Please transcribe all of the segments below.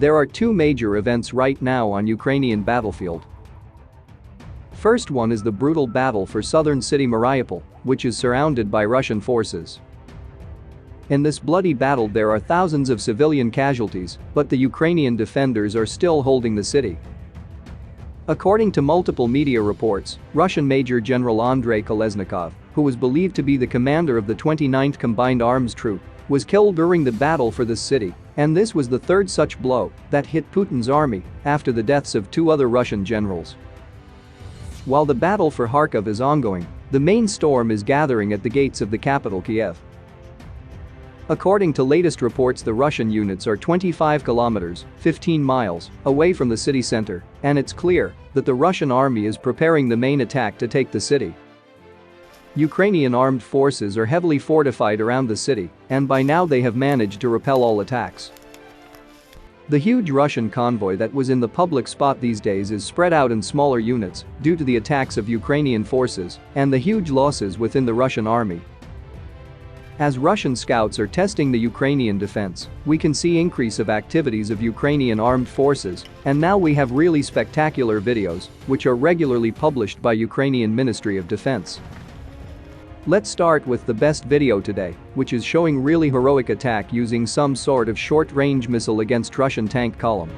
There are two major events right now on Ukrainian battlefield. First one is the brutal battle for southern city Mariupol, which is surrounded by Russian forces. In this bloody battle there are thousands of civilian casualties, but the Ukrainian defenders are still holding the city. According to multiple media reports, Russian Major General Andrei Kolesnikov, who was believed to be the commander of the 29th Combined Arms Troop, was killed during the battle for this city, and this was the third such blow that hit Putin's army after the deaths of two other Russian generals. While the battle for Kharkiv is ongoing, the main storm is gathering at the gates of the capital Kyiv. According to latest reports, the Russian units are 25 kilometers, 15 miles, away from the city center, and it's clear that the Russian army is preparing the main attack to take the city. Ukrainian armed forces are heavily fortified around the city, and by now they have managed to repel all attacks. The huge Russian convoy that was in the public spot these days is spread out in smaller units due to the attacks of Ukrainian forces and the huge losses within the Russian army. As Russian scouts are testing the Ukrainian defense, we can see increase of activities of Ukrainian armed forces, and now we have really spectacular videos which are regularly published by Ukrainian Ministry of Defense. Let's start with the best video today, which is showing really heroic attack using some sort of short-range missile against Russian tank column.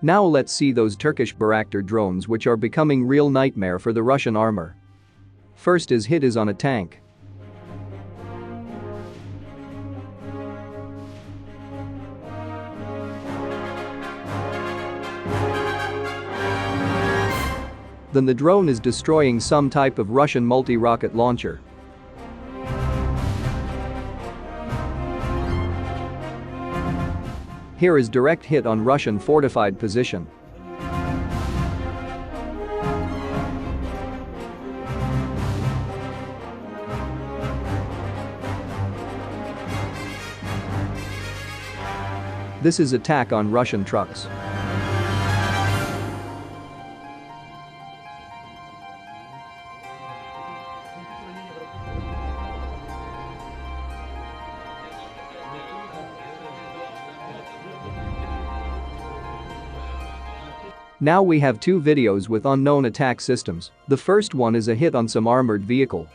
Now let's see those Turkish Bayraktar drones which are becoming real nightmare for the Russian armor. First hit is on a tank. Then the drone is destroying some type of Russian multi-rocket launcher. Here is direct hit on Russian fortified position. This is attack on Russian trucks. Now we have two videos with unknown attack systems. The first one is a hit on some armored vehicle.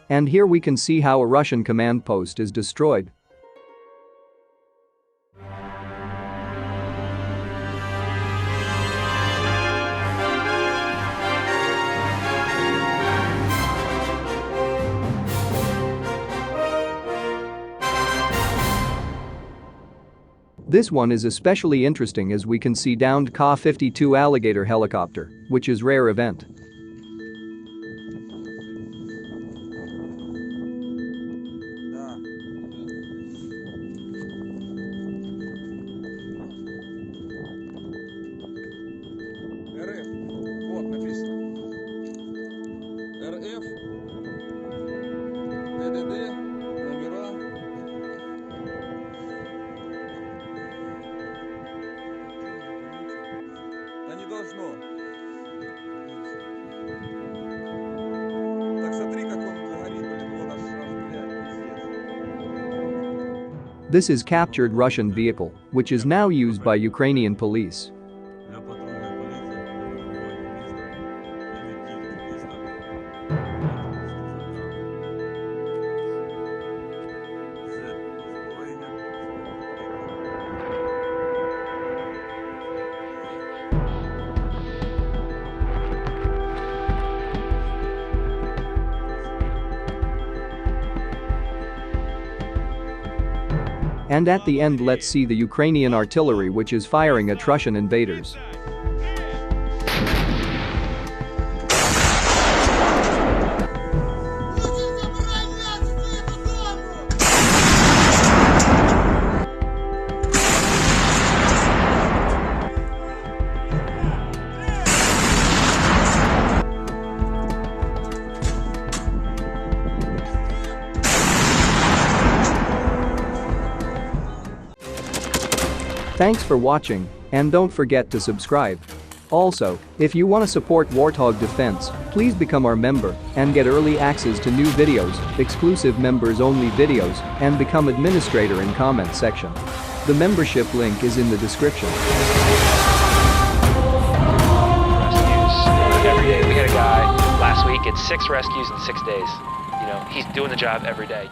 And here we can see how a Russian command post is destroyed. This one is especially interesting as we can see downed Ka-52 Alligator helicopter, which is rare event. This is captured Russian vehicle, which is now used by Ukrainian police. And at the end, let's see the Ukrainian artillery which is firing at Russian invaders. Thanks for watching, and don't forget to subscribe. Also, if you want to support Warthog Defense, please become our member and get early access to new videos, exclusive members-only videos, and become administrator in comment section. The membership link is in the description. Rescues every day. We had a guy last week, it's 6 rescues in 6 days. You know, he's doing the job every day.